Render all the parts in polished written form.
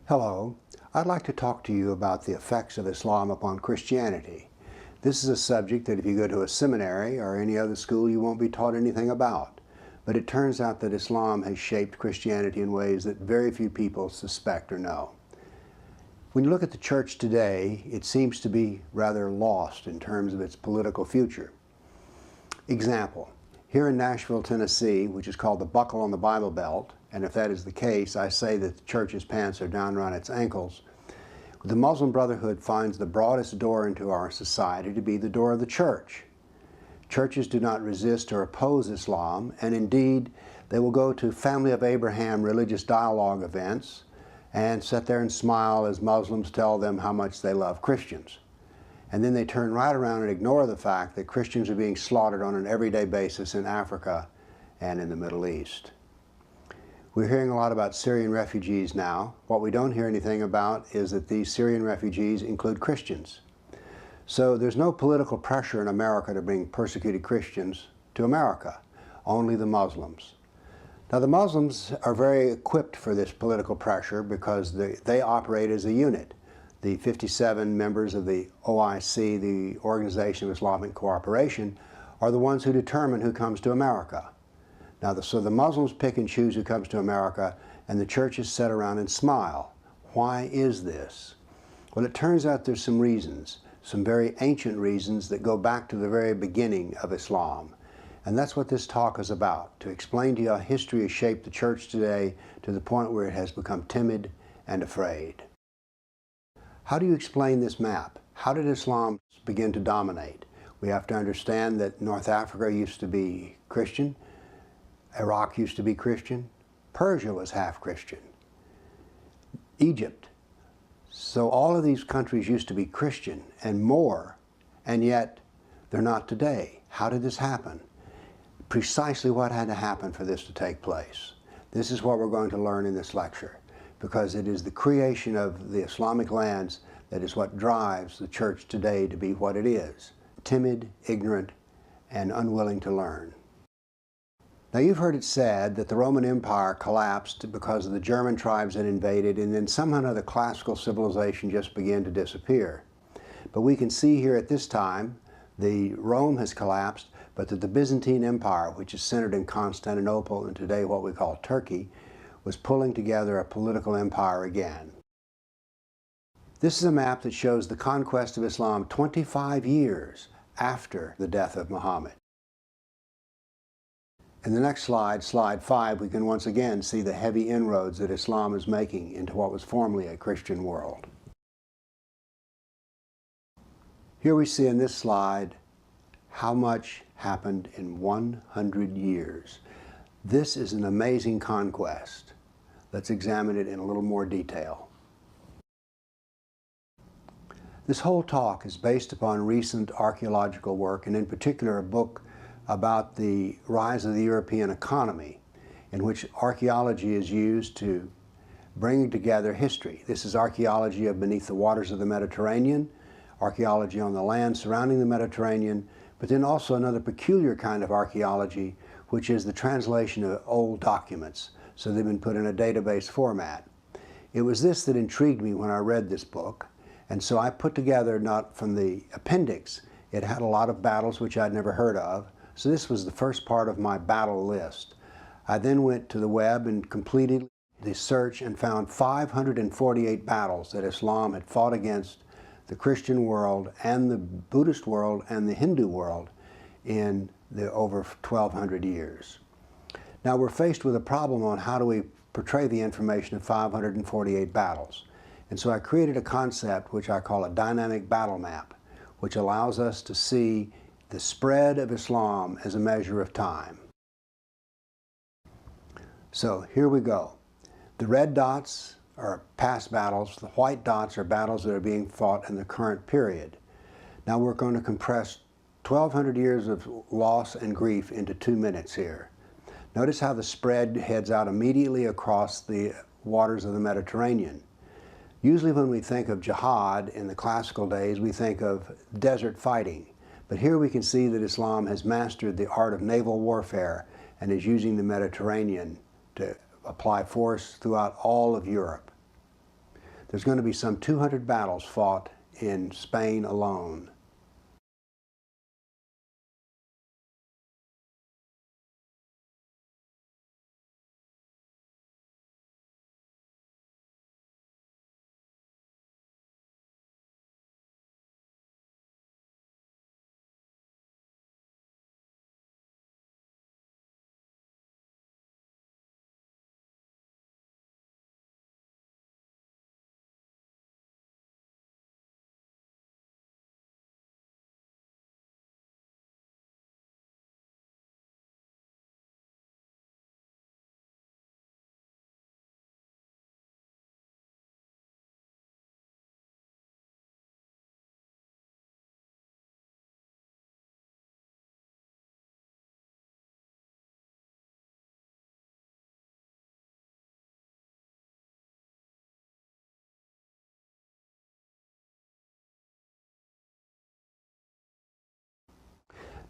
Hello, I'd like to talk to you about the effects of Islam upon Christianity. This is a subject that if you go to a seminary or any other school you won't be taught anything about. But it turns out that Islam has shaped Christianity in ways that very few people suspect or know. When you look at the church today, it seems to be rather lost in terms of its political future. Example, here in Nashville, Tennessee, which is called the Buckle on the Bible Belt, and if that is the case, I say that the church's pants are down around its ankles. The Muslim Brotherhood finds the broadest door into our society to be the door of the church. Churches do not resist or oppose Islam, and indeed, they will go to Family of Abraham religious dialogue events and sit there and smile as Muslims tell them how much they love Christians. And then they turn right around and ignore the fact that Christians are being slaughtered on an everyday basis in Africa and in the Middle East. We're hearing a lot about Syrian refugees now. What we don't hear anything about is that these Syrian refugees include Christians. So there's no political pressure in America to bring persecuted Christians to America, only the Muslims. Now the Muslims are very equipped for this political pressure because they operate as a unit. The 57 members of the OIC, the Organization of Islamic Cooperation, are the ones who determine who comes to America. Now, so the Muslims pick and choose who comes to America, and the churches sit around and smile. Why is this? Well, it turns out there's some reasons, some very ancient reasons that go back to the very beginning of Islam. And that's what this talk is about, to explain to you how history has shaped the church today to the point where it has become timid and afraid. How do you explain this map? How did Islam begin to dominate? We have to understand that North Africa used to be Christian, Iraq used to be Christian, Persia was half Christian, Egypt. So all of these countries used to be Christian and more, and yet they're not today. How did this happen? Precisely what had to happen for this to take place. This is what we're going to learn in this lecture, because it is the creation of the Islamic lands that is what drives the church today to be what it is, timid, ignorant, and unwilling to learn. Now you've heard it said that the Roman Empire collapsed because of the German tribes that invaded, and then somehow or another classical civilization just began to disappear. But we can see here at this time, the Rome has collapsed, but that the Byzantine Empire, which is centered in Constantinople and today what we call Turkey, was pulling together a political empire again. This is a map that shows the conquest of Islam 25 years after the death of Muhammad. In the next slide, slide 5, we can once again see the heavy inroads that Islam is making into what was formerly a Christian world. Here we see in this slide how much happened in 100 years. This is an amazing conquest. Let's examine it in a little more detail. This whole talk is based upon recent archaeological work, and in particular a book about the rise of the European economy, in which archaeology is used to bring together history. This is archaeology of beneath the waters of the Mediterranean, archaeology on the land surrounding the Mediterranean, but then also another peculiar kind of archaeology, which is the translation of old documents. So they've been put in a database format. It was this that intrigued me when I read this book, and so I put together, not from the appendix, it had a lot of battles which I'd never heard of, so this was the first part of my battle list. I then went to the web and completed the search and found 548 battles that Islam had fought against the Christian world and the Buddhist world and the Hindu world in the over 1,200 years. Now we're faced with a problem on how do we portray the information of 548 battles. And so I created a concept which I call a dynamic battle map, which allows us to see the spread of Islam as a measure of time. So here we go. The red dots are past battles. The white dots are battles that are being fought in the current period. Now we're going to compress 1,200 years of loss and grief into 2 minutes here. Notice how the spread heads out immediately across the waters of the Mediterranean. Usually when we think of jihad in the classical days, we think of desert fighting. But here we can see that Islam has mastered the art of naval warfare and is using the Mediterranean to apply force throughout all of Europe. there's going to be some 200 battles fought in Spain alone.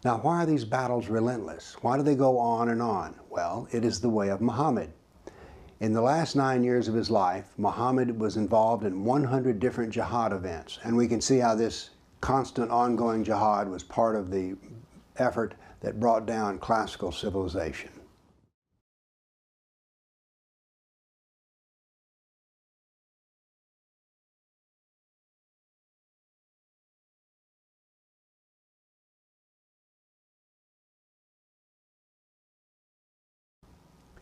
Now, why are these battles relentless? Why do they go on and on? Well, it is the way of Muhammad. In the last 9 years of his life, Muhammad was involved in 100 different jihad events, and we can see how this constant ongoing jihad was part of the effort that brought down classical civilization.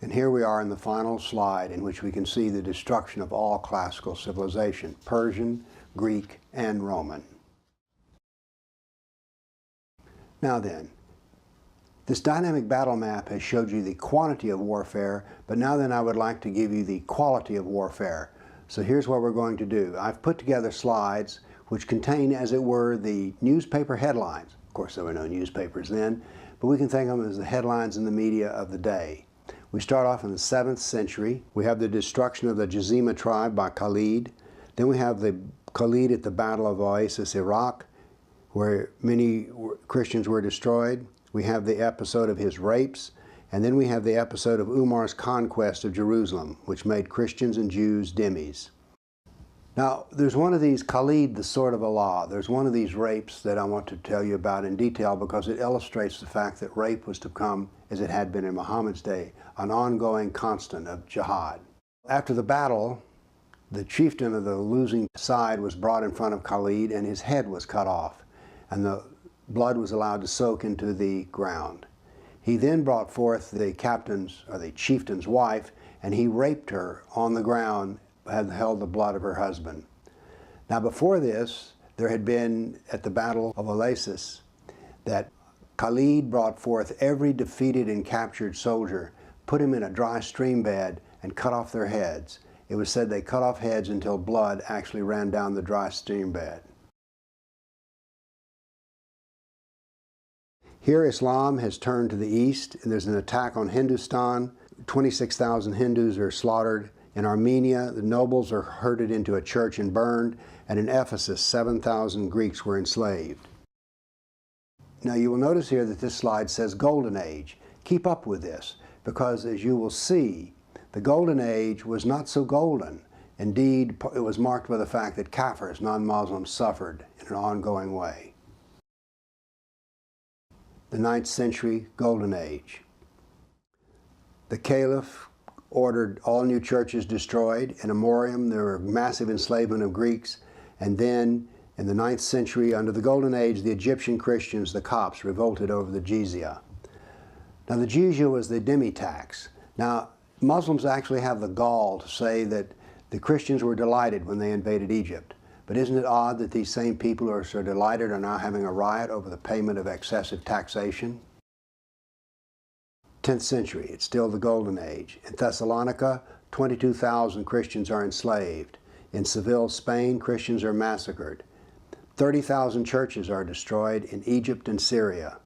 And here we are in the final slide in which we can see the destruction of all classical civilization, Persian, Greek, and Roman. Now then, this dynamic battle map has showed you the quantity of warfare, but now then I would like to give you the quality of warfare. So here's what we're going to do. I've put together slides which contain, as it were, the newspaper headlines. Of course, there were no newspapers then, but we can think of them as the headlines in the media of the day. We start off in the 7th century. We have the destruction of the Jazima tribe by Khalid. Then we have the Khalid at the Battle of Oasis, Iraq, where many Christians were destroyed. We have the episode of his rapes. And then we have the episode of Umar's conquest of Jerusalem, which made Christians and Jews dhimmis. Now, there's one of these, Khalid, the sword of Allah. There's one of these rapes that I want to tell you about in detail because it illustrates the fact that rape was to come, as it had been in Muhammad's day, an ongoing constant of jihad. After the battle, the chieftain of the losing side was brought in front of Khalid and his head was cut off, and the blood was allowed to soak into the ground. He then brought forth the captain's, or the chieftain's wife, and he raped her on the ground, had held the blood of her husband. Now before this, there had been at the Battle of Oasis that Khalid brought forth every defeated and captured soldier, put him in a dry stream bed, and cut off their heads. It was said they cut off heads until blood actually ran down the dry stream bed. Here Islam has turned to the east, and there's an attack on Hindustan. 26,000 Hindus are slaughtered. In Armenia, the nobles are herded into a church and burned, and in Ephesus, 7,000 Greeks were enslaved. Now you will notice here that this slide says Golden Age. Keep up with this, because as you will see, the Golden Age was not so golden. Indeed, it was marked by the fact that Kafirs, non-Muslims, suffered in an ongoing way. The 9th century Golden Age. The Caliph ordered all new churches destroyed. In Amorium, there were massive enslavement of Greeks. And then, in the 9th century, under the Golden Age, the Egyptian Christians, the Copts, revolted over the jizya. Now, the jizya was the dhimmi tax. Now, Muslims actually have the gall to say that the Christians were delighted when they invaded Egypt. But isn't it odd that these same people who are so delighted are now having a riot over the payment of excessive taxation? 10th century, it's still the Golden Age. In Thessalonica, 22,000 Christians are enslaved. In Seville, Spain, Christians are massacred. 30,000 churches are destroyed in Egypt and Syria.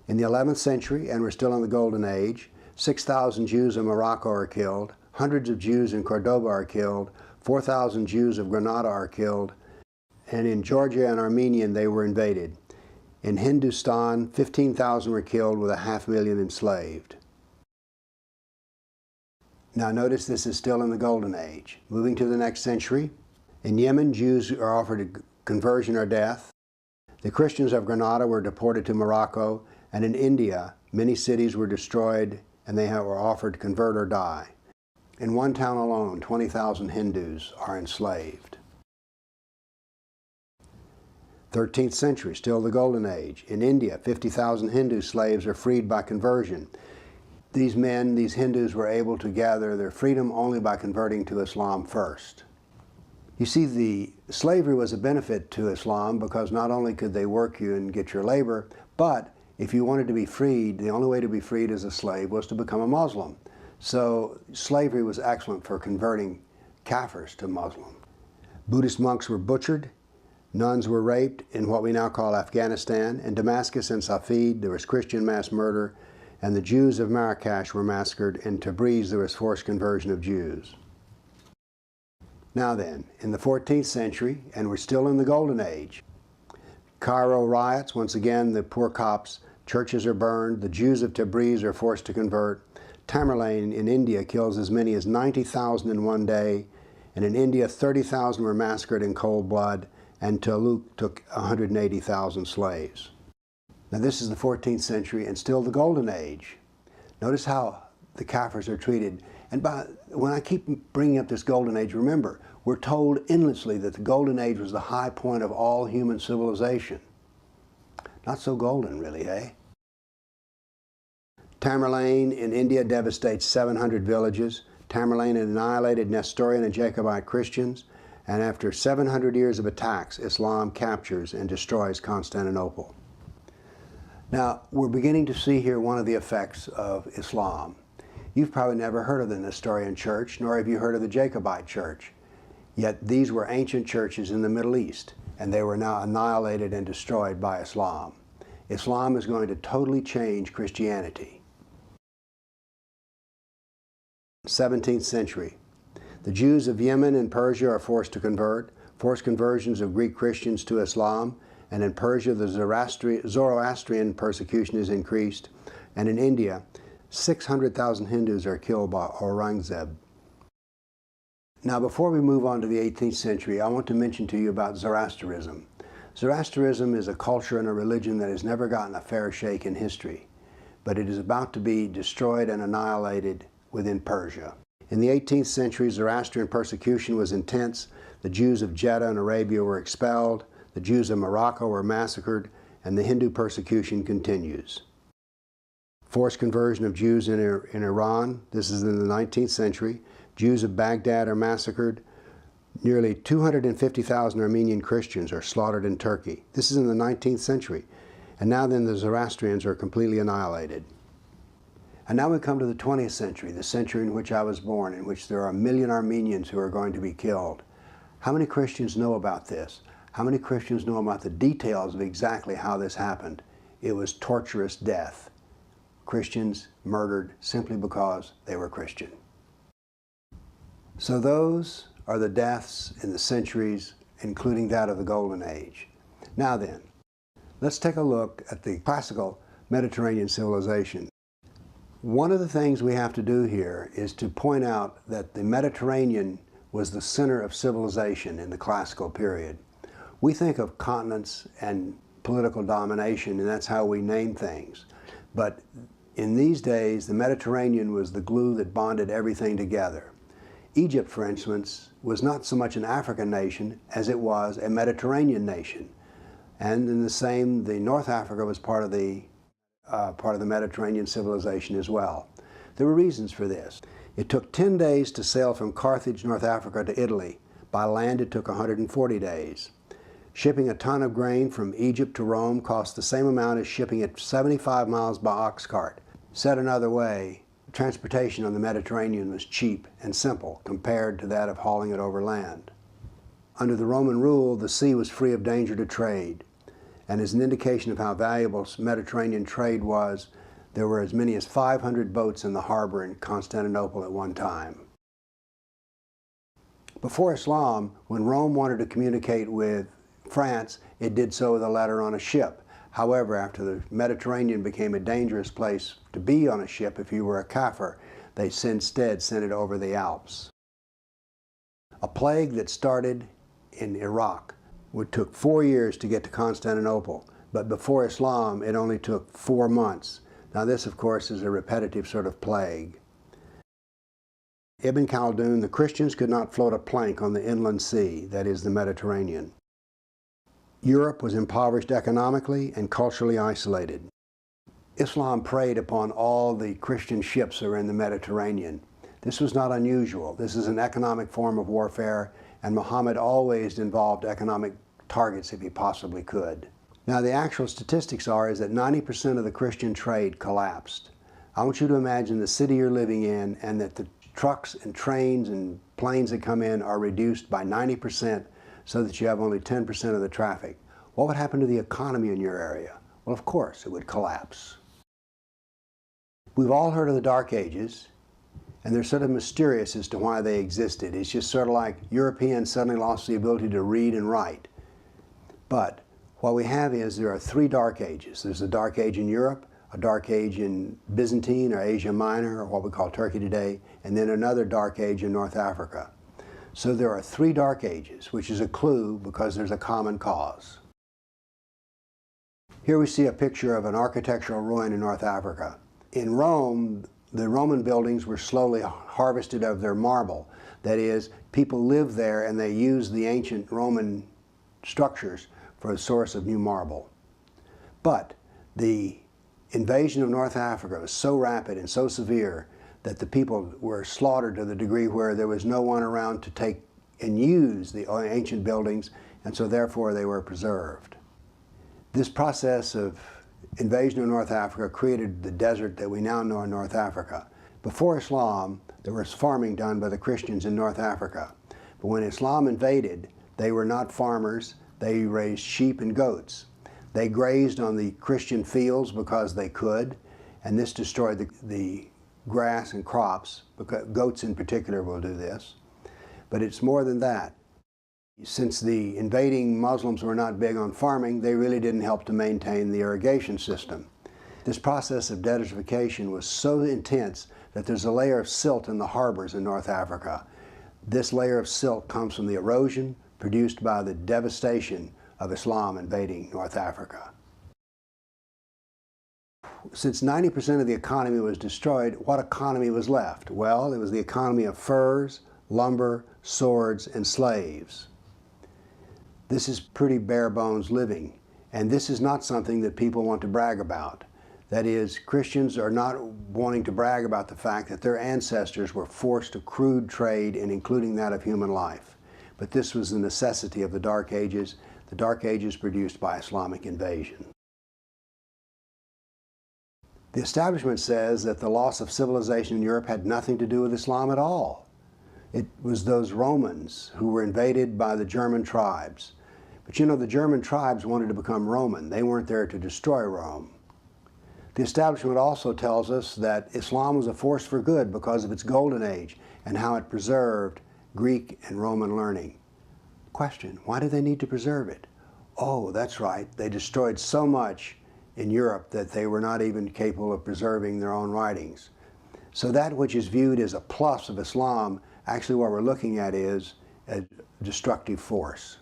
In the 11th century, and we're still in the Golden Age, 6,000 Jews in Morocco are killed, hundreds of Jews in Cordoba are killed, 4,000 Jews of Granada are killed, and in Georgia and Armenia they were invaded. In Hindustan, 15,000 were killed with 500,000 enslaved. Now notice this is still in the Golden Age. Moving to the next century, in Yemen, Jews are offered conversion or death. The Christians of Granada were deported to Morocco, and in India, many cities were destroyed and they were offered convert or die. In one town alone, 20,000 Hindus are enslaved. 13th century, still the Golden Age. In India, 50,000 Hindu slaves are freed by conversion. These men, these Hindus, were able to gather their freedom only by converting to Islam first. You see, the slavery was a benefit to Islam because not only could they work you and get your labor, but if you wanted to be freed, the only way to be freed as a slave was to become a Muslim. So slavery was excellent for converting Kafirs to Muslim. Buddhist monks were butchered. Nuns were raped in what we now call Afghanistan. In Damascus and Safed, there was Christian mass murder, and the Jews of Marrakesh were massacred. In Tabriz, there was forced conversion of Jews. Now then, in the 14th century, and we're still in the Golden Age, Cairo riots, once again, the poor Copts, churches are burned, the Jews of Tabriz are forced to convert. Tamerlane in India kills as many as 90,000 in one day, and in India, 30,000 were massacred in cold blood, and Tuluk took 180,000 slaves. Now this is the 14th century and still the Golden Age. Notice how the Kafirs are treated. And when I keep bringing up this Golden Age, remember, we're told endlessly that the Golden Age was the high point of all human civilization. Not so golden, really, eh? Tamerlane in India devastates 700 villages. Tamerlane annihilated Nestorian and Jacobite Christians, and after 700 years of attacks, Islam captures and destroys Constantinople. Now, we're beginning to see here one of the effects of Islam. You've probably never heard of the Nestorian Church, nor have you heard of the Jacobite Church. Yet these were ancient churches in the Middle East, and they were now annihilated and destroyed by Islam. Islam is going to totally change Christianity. 17th century. The Jews of Yemen and Persia are forced to convert. Forced conversions of Greek Christians to Islam, and in Persia the Zoroastrian persecution is increased, and in India 600,000 Hindus are killed by Aurangzeb. Now before we move on to the 18th century, I want to mention to you about Zoroastrianism. Zoroastrianism is a culture and a religion that has never gotten a fair shake in history, but it is about to be destroyed and annihilated within Persia. In the 18th century, Zoroastrian persecution was intense. The Jews of Jeddah and Arabia were expelled, the Jews of Morocco were massacred, and the Hindu persecution continues. Forced conversion of Jews in Iran, this is in the 19th century. Jews of Baghdad are massacred. Nearly 250,000 Armenian Christians are slaughtered in Turkey. This is in the 19th century. And now then the Zoroastrians are completely annihilated. And now we come to the 20th century, the century in which I was born, in which there are 1 million Armenians who are going to be killed. How many Christians know about this? How many Christians know about the details of exactly how this happened? It was torturous death. Christians murdered simply because they were Christian. So those are the deaths in the centuries, including that of the Golden Age. Now then, let's take a look at the classical Mediterranean civilization. One of the things we have to do here is to point out that the Mediterranean was the center of civilization in the classical period. We think of continents and political domination, and that's how we name things. But in these days, the Mediterranean was the glue that bonded everything together. Egypt, for instance, was not so much an African nation as it was a Mediterranean nation. And in the same, the North Africa was part of the Mediterranean civilization as well. There were reasons for this. It took 10 days to sail from Carthage, North Africa to Italy. By land, it took 140 days. Shipping a ton of grain from Egypt to Rome cost the same amount as shipping it 75 miles by ox cart. Said another way, transportation on the Mediterranean was cheap and simple compared to that of hauling it over land. Under the Roman rule, the sea was free of danger to trade. And as an indication of how valuable Mediterranean trade was, there were as many as 500 boats in the harbor in Constantinople at one time. Before Islam, when Rome wanted to communicate with France, it did so with a letter on a ship. However, after the Mediterranean became a dangerous place to be on a ship if you were a kafir, they instead sent it over the Alps. A plague that started in Iraq took 4 years to get to Constantinople, but before Islam it only took 4 months. Now this, of course, is a repetitive sort of plague. Ibn Khaldun, the Christians could not float a plank on the inland sea, that is the Mediterranean. Europe was impoverished economically and culturally isolated. Islam preyed upon all the Christian ships that were in the Mediterranean. This was not unusual. This is an economic form of warfare, and Muhammad always involved economic targets if he possibly could. Now the actual statistics is that 90% of the Christian trade collapsed. I want you to imagine the city you're living in and that the trucks and trains and planes that come in are reduced by 90% so that you have only 10% of the traffic. What would happen to the economy in your area? Well, of course, it would collapse. We've all heard of the Dark Ages, and they're sort of mysterious as to why they existed. It's just sort of like Europeans suddenly lost the ability to read and write. But what we have is there are 3 Dark Ages. There's a Dark Age in Europe, a Dark Age in Byzantine or Asia Minor, or what we call Turkey today, and then another Dark Age in North Africa. So there are 3 Dark Ages, which is a clue because there's a common cause. Here we see a picture of an architectural ruin in North Africa. In Rome, the Roman buildings were slowly harvested of their marble. That is, people lived there and they used the ancient Roman structures for a source of new marble. But the invasion of North Africa was so rapid and so severe that the people were slaughtered to the degree where there was no one around to take and use the ancient buildings, and so therefore they were preserved. This process of invasion of North Africa created the desert that we now know in North Africa. Before Islam, there was farming done by the Christians in North Africa. But when Islam invaded, they were not farmers, they raised sheep and goats. They grazed on the Christian fields because they could, and this destroyed the grass and crops, because goats in particular will do this. But it's more than that. Since the invading Muslims were not big on farming, they really didn't help to maintain the irrigation system. This process of desertification was so intense that there's a layer of silt in the harbors in North Africa. This layer of silt comes from the erosion produced by the devastation of Islam invading North Africa. Since 90% of the economy was destroyed, what economy was left? Well, it was the economy of furs, lumber, swords, and slaves. This is pretty bare bones living, and this is not something that people want to brag about. That is, Christians are not wanting to brag about the fact that their ancestors were forced to crude trade, and including that of human life. But this was the necessity of the Dark Ages produced by Islamic invasion. The establishment says that the loss of civilization in Europe had nothing to do with Islam at all. It was those Romans who were invaded by the German tribes. But you know, the German tribes wanted to become Roman. They weren't there to destroy Rome. The establishment also tells us that Islam was a force for good because of its golden age and how it preserved Greek and Roman learning. Question, why do they need to preserve it? Oh, that's right, they destroyed so much in Europe that they were not even capable of preserving their own writings. So that which is viewed as a plus of Islam, actually what we're looking at is a destructive force.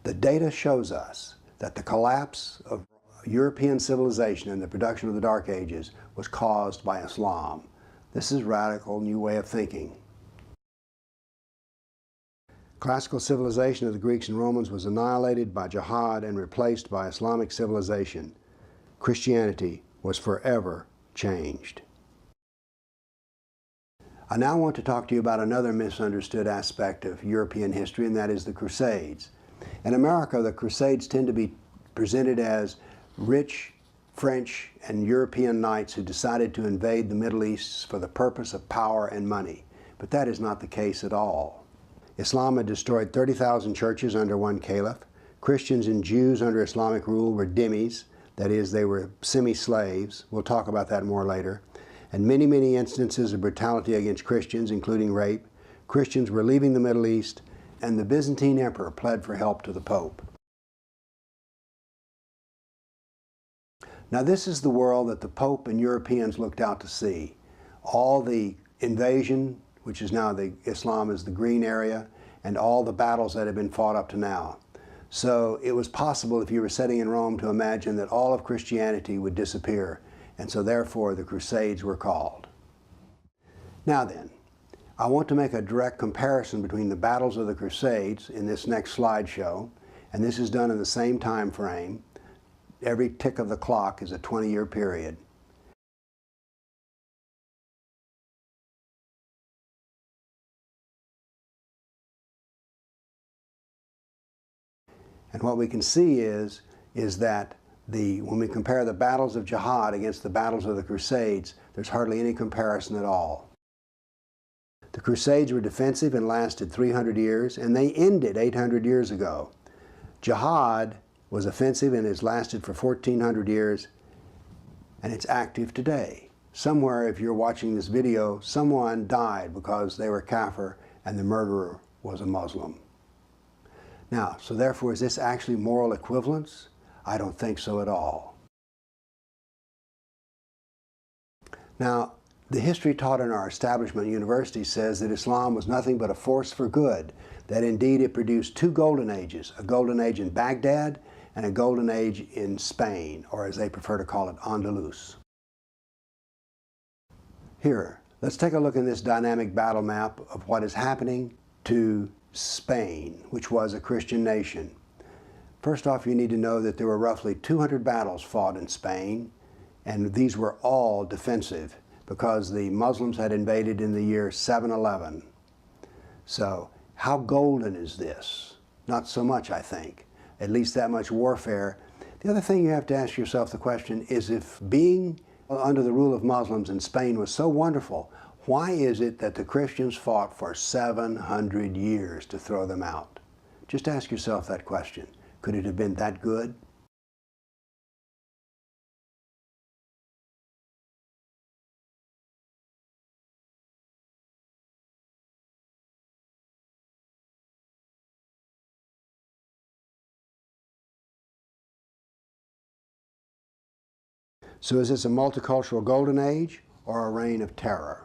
The data shows us that the collapse of European civilization and the production of the Dark Ages was caused by Islam. This is a radical new way of thinking. Classical civilization of the Greeks and Romans was annihilated by jihad and replaced by Islamic civilization. Christianity was forever changed. I now want to talk to you about another misunderstood aspect of European history, and that is the Crusades. In America, the Crusades tend to be presented as rich French and European knights who decided to invade the Middle East for the purpose of power and money. But that is not the case at all. Islam had destroyed 30,000 churches under one caliph. Christians and Jews under Islamic rule were dhimmis, that is, they were semi-slaves. We'll talk about that more later. And many, many instances of brutality against Christians, including rape. Christians were leaving the Middle East, and the Byzantine emperor pled for help to the Pope. Now this is the world that the Pope and Europeans looked out to see. All the invasion, which is now Islam is the green area, and all the battles that have been fought up to now. So it was possible, if you were sitting in Rome, to imagine that all of Christianity would disappear, and so therefore the Crusades were called. Now then, I want to make a direct comparison between the battles of the Crusades in this next slideshow, and this is done in the same time frame. Every tick of the clock is a 20-year period. And what we can see is that when we compare the battles of jihad against the battles of the Crusades, there's hardly any comparison at all. The Crusades were defensive and lasted 300 years, and they ended 800 years ago. Jihad was offensive and has lasted for 1,400 years, and it's active today. Somewhere, if you're watching this video, someone died because they were kafir and the murderer was a Muslim. Now, so therefore, is this actually moral equivalence? I don't think so at all. Now, the history taught in our establishment university says that Islam was nothing but a force for good, that indeed it produced two golden ages, a golden age in Baghdad and a golden age in Spain, or as they prefer to call it, Andalus. Here, let's take a look in this dynamic battle map of what is happening to Spain, which was a Christian nation. First off, you need to know that there were roughly 200 battles fought in Spain, and these were all defensive because the Muslims had invaded in the year 711. So, how golden is this? Not so much, I think. At least that much warfare. The other thing you have to ask yourself the question is, if being under the rule of Muslims in Spain was so wonderful, why is it that the Christians fought for 700 years to throw them out? Just ask yourself that question. Could it have been that good? So is this a multicultural golden age or a reign of terror?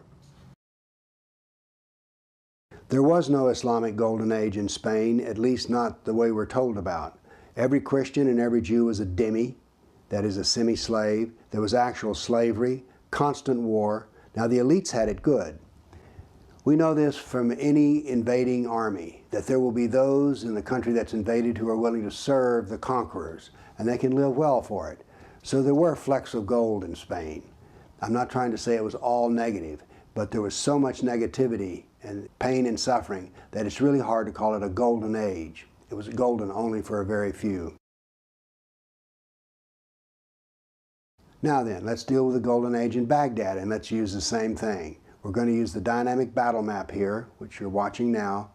There was no Islamic golden age in Spain, at least not the way we're told about. Every Christian and every Jew was a dhimmi, that is a semi-slave. There was actual slavery, constant war. Now the elites had it good. We know this from any invading army, that there will be those in the country that's invaded who are willing to serve the conquerors, and they can live well for it. So there were flecks of gold in Spain. I'm not trying to say it was all negative, but there was so much negativity and pain and suffering that it's really hard to call it a golden age. It was golden only for a very few. Now then, let's deal with the golden age in Baghdad, and let's use the same thing. We're going to use the dynamic battle map here, which you're watching now,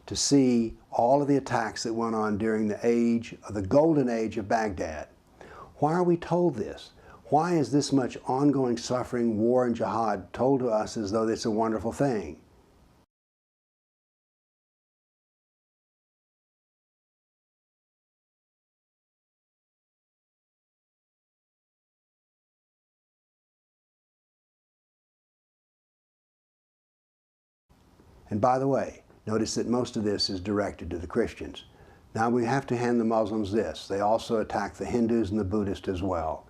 to see all of the attacks that went on during the age of the golden age of Baghdad. Why are we told this? Why is this much ongoing suffering, war, and jihad told to us as though it's a wonderful thing? And by the way, notice that most of this is directed to the Christians. Now we have to hand the Muslims this. They also attack the Hindus and the Buddhists as well.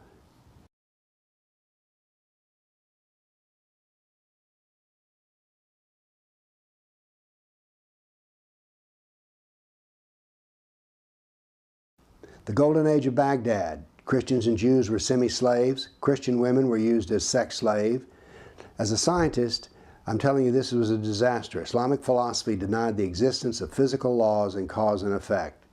The Golden Age of Baghdad. Christians and Jews were semi-slaves. Christian women were used as sex slaves. As a scientist, I'm telling you this was a disaster. Islamic philosophy denied the existence of physical laws and cause and effect.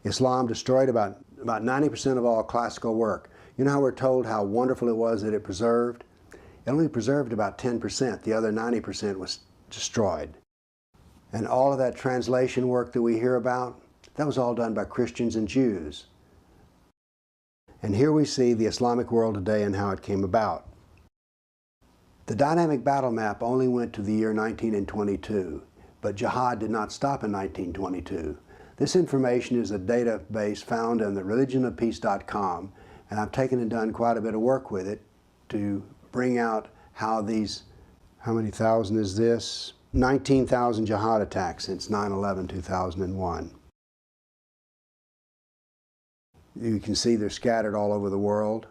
Islam destroyed about 90% of all classical work. You know how we're told how wonderful it was that it preserved? It only preserved about 10%. The other 90% was destroyed. And all of that translation work that we hear about, that was all done by Christians and Jews. And here we see the Islamic world today and how it came about. The dynamic battle map only went to the year 1922, but jihad did not stop in 1922. This information is a database found on the religionofpeace.com, And I've taken and done quite a bit of work with it to bring out how these, how many thousand is this? 19,000 jihad attacks since 9/11/2001. You can see they're scattered all over the world,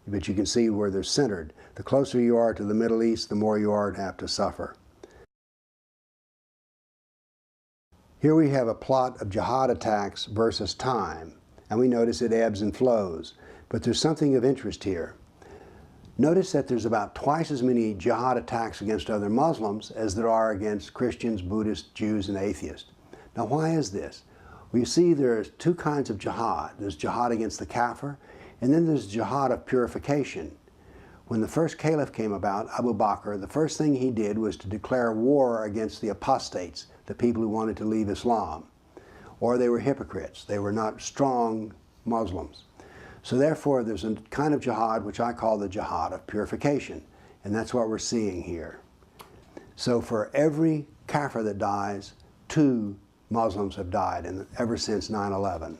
but you can see where they're centered. The closer you are to the Middle East, the more you are to have to suffer. Here we have a plot of jihad attacks versus time, and we notice it ebbs and flows. But there's something of interest here. Notice that there's about twice as many jihad attacks against other Muslims as there are against Christians, Buddhists, Jews, and atheists. Now, why is this? Well, you see there's two kinds of jihad. There's jihad against the kafir, and then there's jihad of purification. When the first caliph came about, Abu Bakr, the first thing he did was to declare war against the apostates, the people who wanted to leave Islam. Or they were hypocrites. They were not strong Muslims. So therefore, there's a kind of jihad which I call the jihad of purification, and that's what we're seeing here. So for every kafir that dies, 2 Muslims have died ever since 9/11.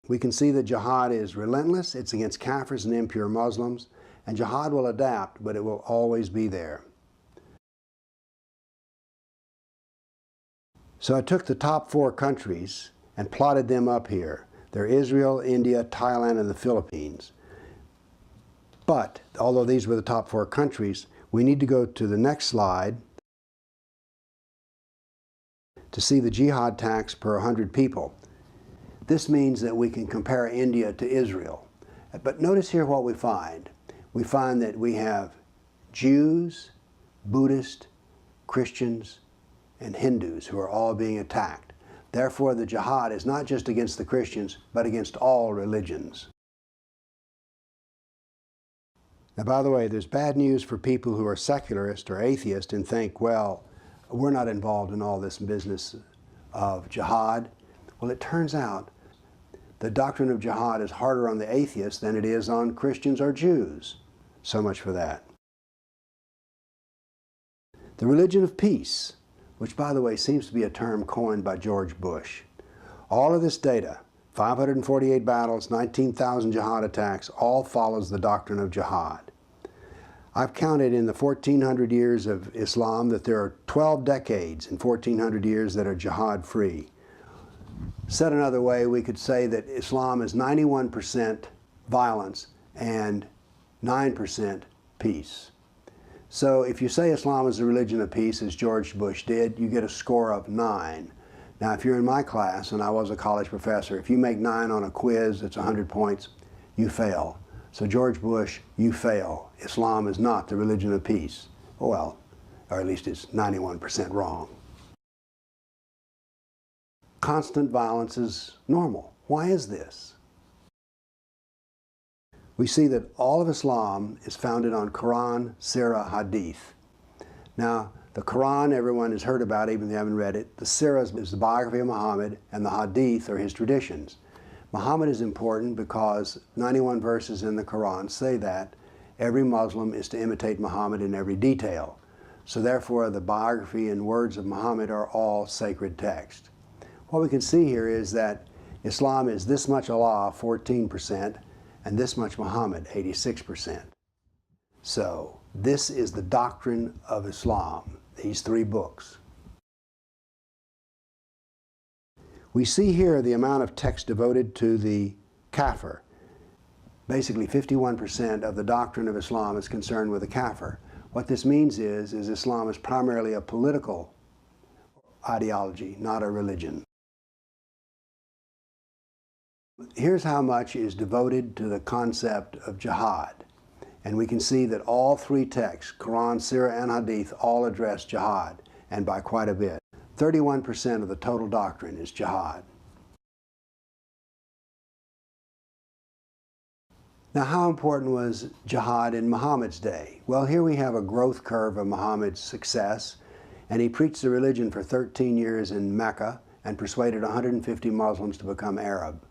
We can see that jihad is relentless. It's against kafirs and impure Muslims, and jihad will adapt, but it will always be there. So I took the top 4 countries and plotted them up here. They're Israel, India, Thailand, and the Philippines. But, although these were the top 4 countries, we need to go to the next slide to see the jihad attacks per 100 people. This means that we can compare India to Israel. But notice here what we find. We find that we have Jews, Buddhists, Christians, and Hindus who are all being attacked. Therefore, the jihad is not just against the Christians, but against all religions. Now, by the way, there's bad news for people who are secularist or atheist and think, well, we're not involved in all this business of jihad. Well, it turns out the doctrine of jihad is harder on the atheists than it is on Christians or Jews. So much for that. The religion of peace, which, by the way, seems to be a term coined by George Bush. All of this data, 548 battles, 19,000 jihad attacks, all follows the doctrine of jihad. I've counted in the 1400 years of Islam that there are 12 decades in 1400 years that are jihad-free. Said another way, we could say that Islam is 91% violence and 9% peace. So if you say Islam is a religion of peace, as George Bush did, you get a score of 9. Now, if you're in my class, and I was a college professor, if you make 9 on a quiz that's 100 points, you fail. So George Bush, you fail. Islam is not the religion of peace. Well, or at least it's 91% wrong. Constant violence is normal. Why is this? We see that all of Islam is founded on Quran, Sirah, Hadith. Now, the Quran everyone has heard about, even if they haven't read it. The Sirah is the biography of Muhammad, and the Hadith are his traditions. Muhammad is important because 91 verses in the Quran say that every Muslim is to imitate Muhammad in every detail. So therefore, the biography and words of Muhammad are all sacred text. What we can see here is that Islam is this much Allah, 14%, and this much Muhammad, 86%. So this is the doctrine of Islam, these 3 books. We see here the amount of text devoted to the kafir. Basically 51% of the doctrine of Islam is concerned with the kafir. What this means is Islam is primarily a political ideology, not a religion. Here's how much is devoted to the concept of jihad. And we can see that all 3 texts, Quran, Sirah, and Hadith, all address jihad, and by quite a bit. 31% of the total doctrine is jihad. Now, how important was jihad in Muhammad's day? Well, here we have a growth curve of Muhammad's success, and he preached the religion for 13 years in Mecca and persuaded 150 Muslims to become Arab.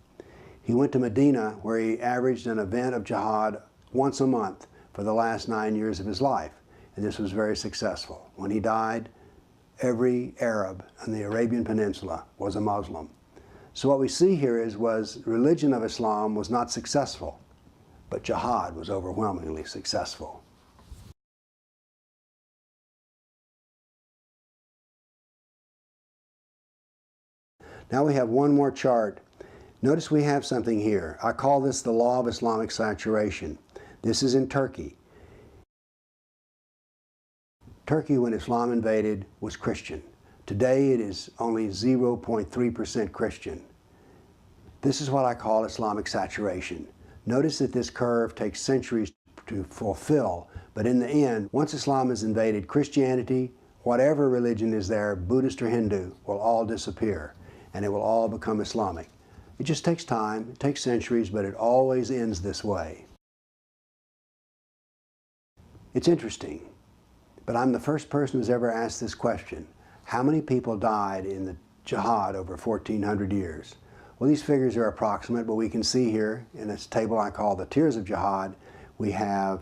He went to Medina, where he averaged an event of jihad once a month for the last 9 years of his life, and this was very successful. When he died, every Arab on the Arabian Peninsula was a Muslim. So what we see here was religion of Islam was not successful, but jihad was overwhelmingly successful. Now we have one more chart. Notice we have something here. I call this the law of Islamic saturation. This is in Turkey. Turkey, when Islam invaded, was Christian. Today it is only 0.3% Christian. This is what I call Islamic saturation. Notice that this curve takes centuries to fulfill, but in the end, once Islam is invaded, Christianity, whatever religion is there, Buddhist or Hindu, will all disappear, and it will all become Islamic. It just takes time, it takes centuries, but it always ends this way. It's interesting, but I'm the first person who's ever asked this question. How many people died in the jihad over 1,400 years? Well, these figures are approximate, but we can see here in this table I call the tiers of jihad, we have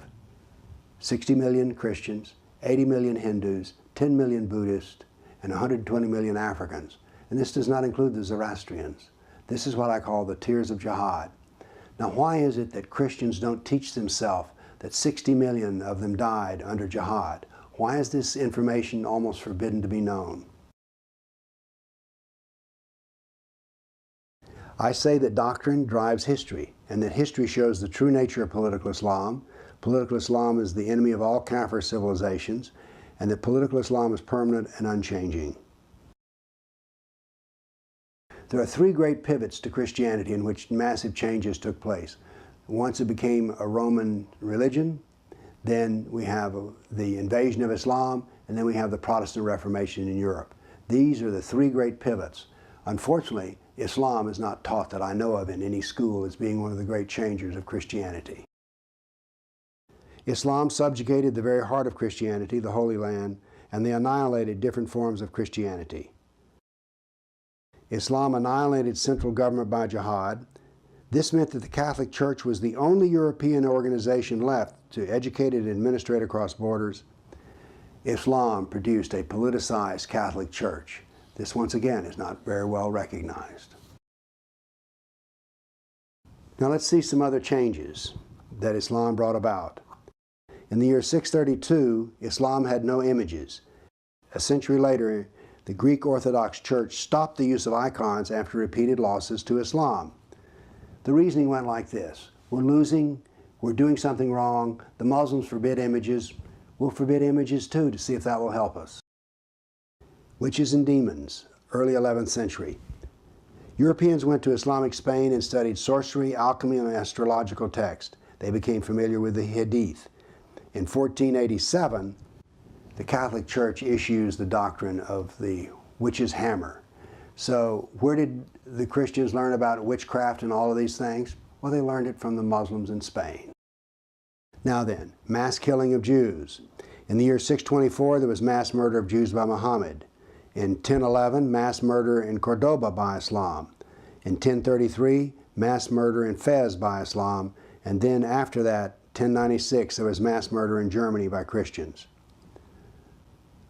60 million Christians, 80 million Hindus, 10 million Buddhists, and 120 million Africans. And this does not include the Zoroastrians. This is what I call the tiers of jihad. Now, why is it that Christians don't teach themselves that 60 million of them died under jihad? Why is this information almost forbidden to be known? I say that doctrine drives history, and that history shows the true nature of political Islam. Political Islam is the enemy of all Kafir civilizations, and that political Islam is permanent and unchanging. There are three great pivots to Christianity in which massive changes took place. Once it became a Roman religion, then we have the invasion of Islam, and then we have the Protestant Reformation in Europe. These are the three great pivots. Unfortunately, Islam is not taught that I know of in any school as being one of the great changers of Christianity. Islam subjugated the very heart of Christianity, the Holy Land, and they annihilated different forms of Christianity. Islam annihilated central government by jihad. This meant that the Catholic Church was the only European organization left to educate and administrate across borders. Islam produced a politicized Catholic Church. This, once again, is not very well recognized. Now let's see some other changes that Islam brought about. In the year 632, Islam had no images. A century later, the Greek Orthodox Church stopped the use of icons after repeated losses to Islam. The reasoning went like this: we're losing, we're doing something wrong, the Muslims forbid images, we'll forbid images too to see if that will help us. Witches and demons, early 11th century. Europeans went to Islamic Spain and studied sorcery, alchemy, and astrological texts. They became familiar with the Hadith. In 1487, the Catholic Church issues the doctrine of the witch's hammer. So where did the Christians learn about witchcraft and all of these things? Well, they learned it from the Muslims in Spain. Now then, mass killing of Jews. In the year 624, there was mass murder of Jews by Muhammad. In 1011, mass murder in Cordoba by Islam. In 1033, mass murder in Fez by Islam. And then after that, 1096, there was mass murder in Germany by Christians.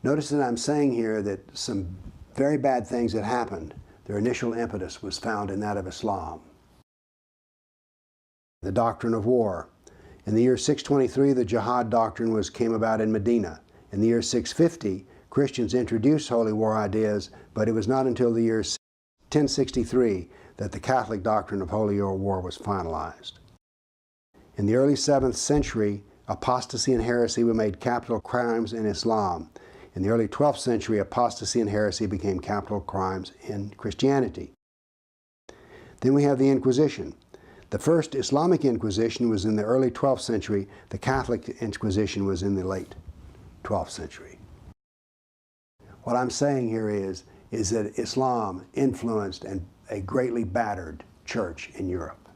Notice that I'm saying here that some very bad things that happened, their initial impetus was found in that of Islam. The doctrine of war. In the year 623, the jihad doctrine came about in Medina. In the year 650, Christians introduced holy war ideas, but it was not until the year 1063 that the Catholic doctrine of holy war was finalized. In the early 7th century, apostasy and heresy were made capital crimes in Islam. In the early 12th century, apostasy and heresy became capital crimes in Christianity. Then we have the Inquisition. The first Islamic Inquisition was in the early 12th century. The Catholic Inquisition was in the late 12th century. What I'm saying here is that Islam influenced a greatly battered church in Europe.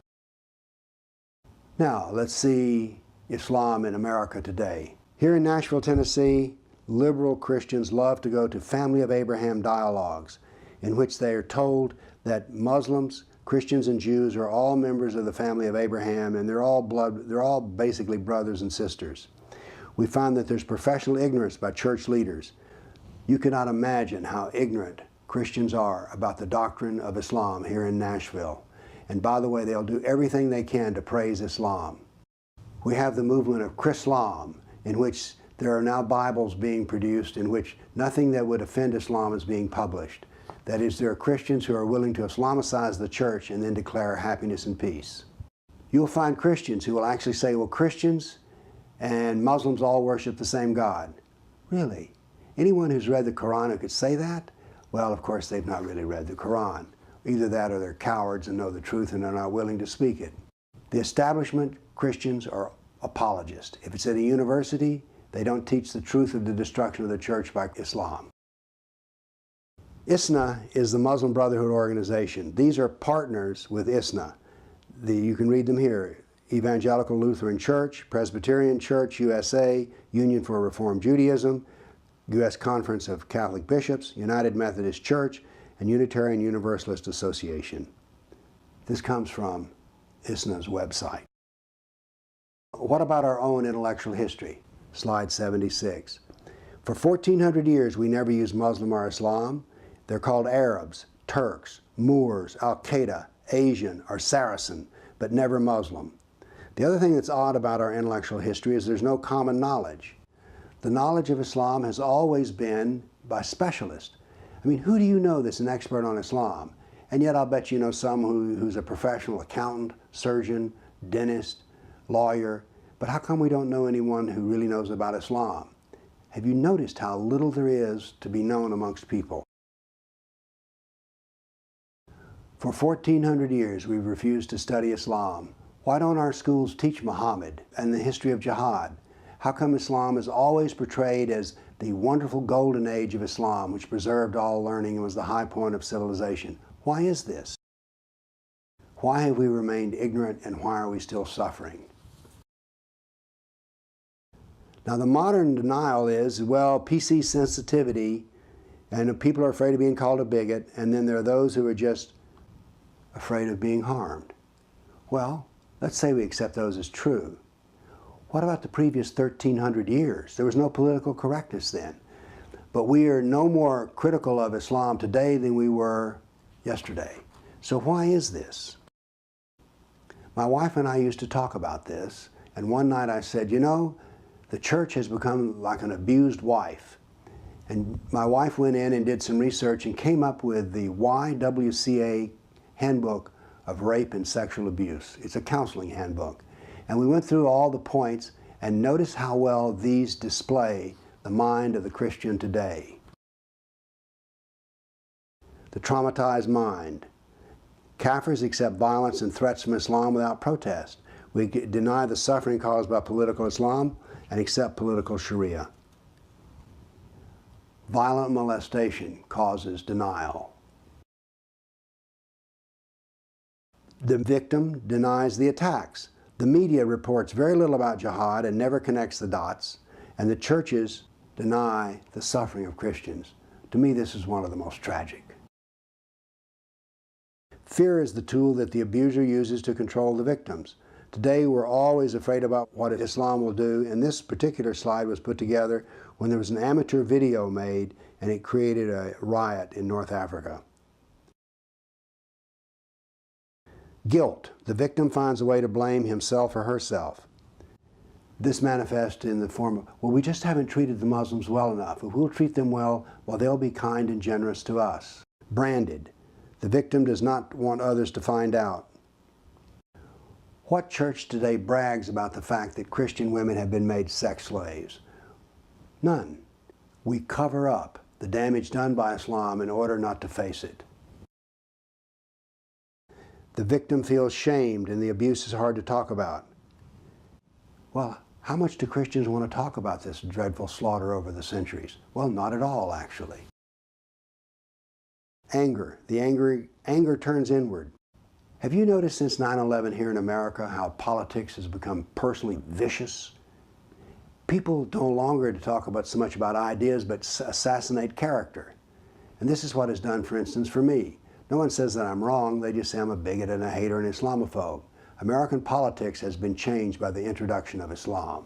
Now, let's see Islam in America today. Here in Nashville, Tennessee, liberal Christians love to go to Family of Abraham dialogues, in which they are told that Muslims, Christians, and Jews are all members of the family of Abraham, and they're all basically brothers and sisters. We find that there's professional ignorance by church leaders. You cannot imagine how ignorant Christians are about the doctrine of Islam here in Nashville. And by the way, they'll do everything they can to praise Islam. We have the movement of Chrislam, in which there are now Bibles being produced in which nothing that would offend Islam is being published. That is, there are Christians who are willing to Islamicize the church and then declare happiness and peace. You'll find Christians who will actually say, well, Christians and Muslims all worship the same God. Really? Anyone who's read the Quran who could say that? Well, of course, they've not really read the Quran. Either that or they're cowards and know the truth and are not willing to speak it. The establishment Christians are apologists. If it's at a university, they don't teach the truth of the destruction of the church by Islam. ISNA is the Muslim Brotherhood organization. These are partners with ISNA. You can read them here: Evangelical Lutheran Church, Presbyterian Church USA, Union for Reform Judaism, U.S. Conference of Catholic Bishops, United Methodist Church, and Unitarian Universalist Association. This comes from ISNA's website. What about our own intellectual history? Slide 76. For 1400 years we never used Muslim or Islam. They're called Arabs, Turks, Moors, Al-Qaeda, Asian, or Saracen, but never Muslim. The other thing that's odd about our intellectual history is there's no common knowledge. The knowledge of Islam has always been by specialists. I mean, who do you know that's an expert on Islam? And yet I'll bet you know some who's a professional accountant, surgeon, dentist, lawyer. But how come we don't know anyone who really knows about Islam? Have you noticed how little there is to be known amongst people? For 1400 years we've refused to study Islam. Why don't our schools teach Muhammad and the history of jihad? How come Islam is always portrayed as the wonderful golden age of Islam, which preserved all learning and was the high point of civilization? Why is this? Why have we remained ignorant, and why are we still suffering? Now, the modern denial is, well, PC sensitivity, and people are afraid of being called a bigot, and then there are those who are just afraid of being harmed. Well, let's say we accept those as true. What about the previous 1300 years? There was no political correctness then. But we are no more critical of Islam today than we were yesterday. So why is this? My wife and I used to talk about this, and one night I said, you know, the church has become like an abused wife. And my wife went in and did some research and came up with the YWCA Handbook of Rape and Sexual Abuse. It's a counseling handbook. And we went through all the points, and notice how well these display the mind of the Christian today. The traumatized mind. Kafirs accept violence and threats from Islam without protest. We deny the suffering caused by political Islam and accept political Sharia. Violent molestation causes denial. The victim denies the attacks. The media reports very little about jihad and never connects the dots, and the churches deny the suffering of Christians. To me, this is one of the most tragic. Fear is the tool that the abuser uses to control the victims. Today, we're always afraid about what Islam will do, and this particular slide was put together when there was an amateur video made, and it created a riot in North Africa. Guilt. The victim finds a way to blame himself or herself. This manifests in the form of, well, we just haven't treated the Muslims well enough. If we'll treat them well, they'll be kind and generous to us. Branded. The victim does not want others to find out. What church today brags about the fact that Christian women have been made sex slaves? None. We cover up the damage done by Islam in order not to face it. The victim feels shamed and the abuse is hard to talk about. Well, how much do Christians want to talk about this dreadful slaughter over the centuries? Well, not at all, actually. Anger. The anger turns inward. Have you noticed since 9/11 here in America how politics has become personally vicious? People no longer talk about so much about ideas, but assassinate character. And this is what is done, for instance, for me. No one says that I'm wrong, they just say I'm a bigot and a hater and Islamophobe. American politics has been changed by the introduction of Islam.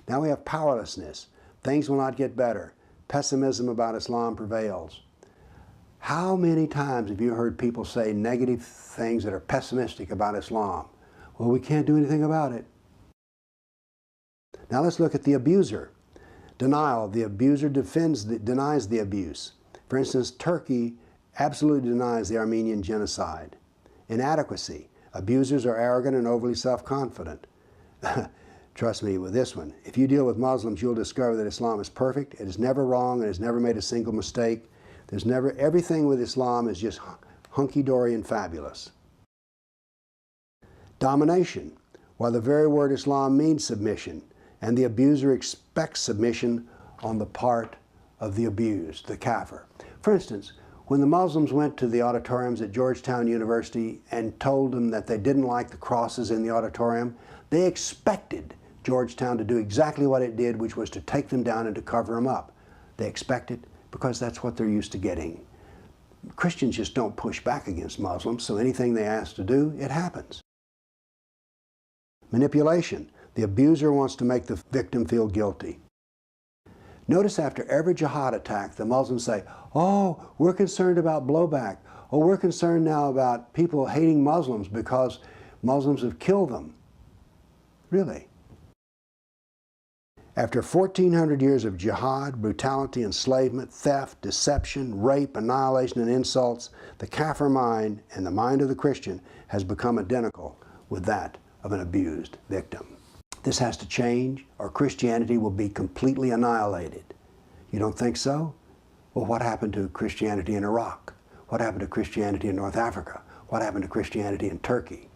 Now we have powerlessness. Things will not get better. pessimism about Islam prevails. How many times have you heard people say negative things that are pessimistic about Islam? Well, we can't do anything about it. Now let's look at the abuser. Denial. The abuser denies the abuse. For instance, Turkey absolutely denies the Armenian genocide. Inadequacy. Abusers are arrogant and overly self-confident. Trust me with this one. If you deal with Muslims, you'll discover that Islam is perfect. It is never wrong. It has never made a single mistake. Everything with Islam is just hunky-dory and fabulous. Domination. While the very word Islam means submission, and the abuser expects submission on the part of the abused, the kafir. For instance, when the Muslims went to the auditoriums at Georgetown University and told them that they didn't like the crosses in the auditorium, they expected Georgetown to do exactly what it did, which was to take them down and to cover them up. They expect it because that's what they're used to getting. Christians just don't push back against Muslims, so anything they ask to do, it happens. Manipulation. The abuser wants to make the victim feel guilty. Notice after every jihad attack, the Muslims say, oh, we're concerned about blowback. Oh, we're concerned now about people hating Muslims because Muslims have killed them. Really? After 1,400 years of jihad, brutality, enslavement, theft, deception, rape, annihilation, and insults, the kafir mind and the mind of the Christian has become identical with that of an abused victim. This has to change, or Christianity will be completely annihilated. You don't think so? Well, what happened to Christianity in Iraq? What happened to Christianity in North Africa? What happened to Christianity in Turkey?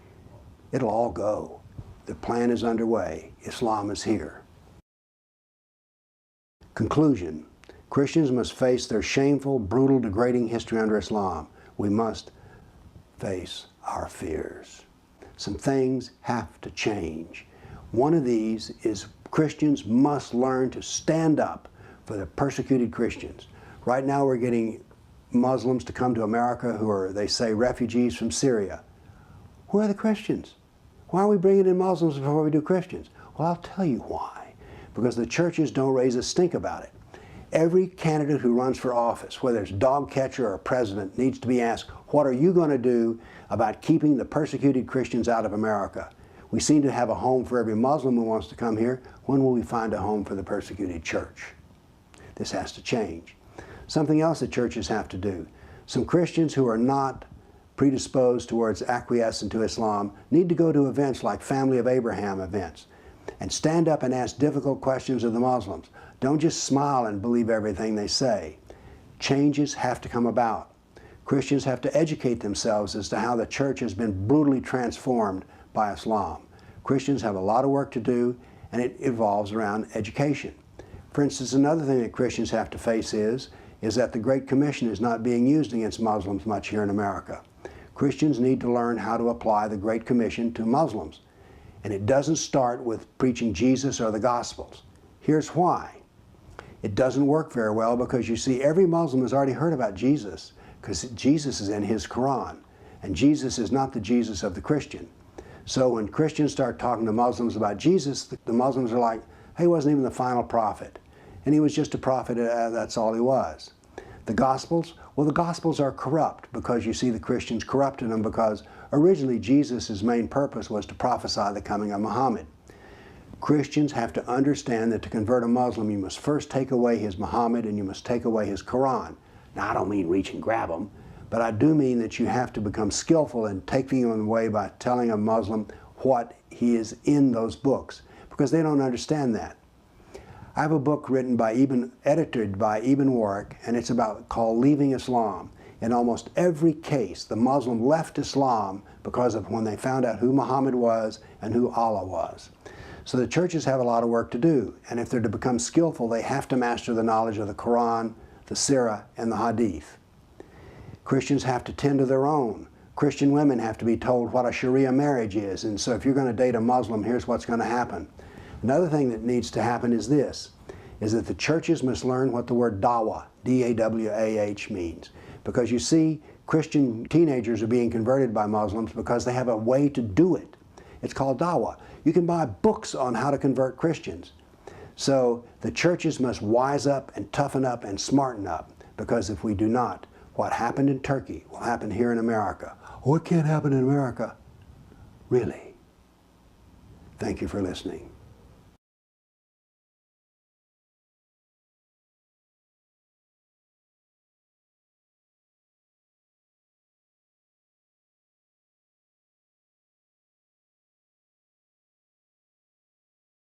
It'll all go. The plan is underway. Islam is here. Conclusion. Christians must face their shameful, brutal, degrading history under Islam. We must face our fears. Some things have to change. One of these is Christians must learn to stand up for the persecuted Christians. Right now we're getting Muslims to come to America who are, they say, refugees from Syria. Where are the Christians? Why are we bringing in Muslims before we do Christians? Well, I'll tell you why. Because the churches don't raise a stink about it. Every candidate who runs for office, whether it's dog catcher or president, needs to be asked, what are you going to do about keeping the persecuted Christians out of America? We seem to have a home for every Muslim who wants to come here. When will we find a home for the persecuted church? This has to change. Something else that churches have to do. Some Christians who are not predisposed towards acquiescing to Islam need to go to events like Family of Abraham events and stand up and ask difficult questions of the Muslims. Don't just smile and believe everything they say. Changes have to come about. Christians have to educate themselves as to how the church has been brutally transformed by Islam. Christians have a lot of work to do, and it evolves around education. For instance, another thing that Christians have to face is that the Great Commission is not being used against Muslims much here in America. Christians need to learn how to apply the Great Commission to Muslims. And it doesn't start with preaching Jesus or the Gospels. Here's why. It doesn't work very well because you see, every Muslim has already heard about Jesus because Jesus is in his Quran. And Jesus is not the Jesus of the Christian. So when Christians start talking to Muslims about Jesus, the Muslims are like, hey, he wasn't even the final prophet. And he was just a prophet, that's all he was. The Gospels? Well, the Gospels are corrupt because you see the Christians corrupted them because originally Jesus' main purpose was to prophesy the coming of Muhammad. Christians have to understand that to convert a Muslim, you must first take away his Muhammad and you must take away his Quran. Now, I don't mean reach and grab them, but I do mean that you have to become skillful in taking them away by telling a Muslim what he is in those books, because they don't understand that. I have a book written edited by Ibn Warwick, and it's called Leaving Islam. In almost every case, the Muslim left Islam because of when they found out who Muhammad was and who Allah was. So the churches have a lot of work to do, and if they're to become skillful, they have to master the knowledge of the Quran, the Sirah, and the Hadith. Christians have to tend to their own. Christian women have to be told what a Sharia marriage is, and so if you're going to date a Muslim, here's what's going to happen. Another thing that needs to happen is this, is that the churches must learn what the word dawah, D-A-W-A-H, means. Because you see, Christian teenagers are being converted by Muslims because they have a way to do it. It's called dawah. You can buy books on how to convert Christians. So the churches must wise up and toughen up and smarten up, because if we do not, what happened in Turkey will happen here in America. Oh, it can't happen in America. Really? Thank you for listening.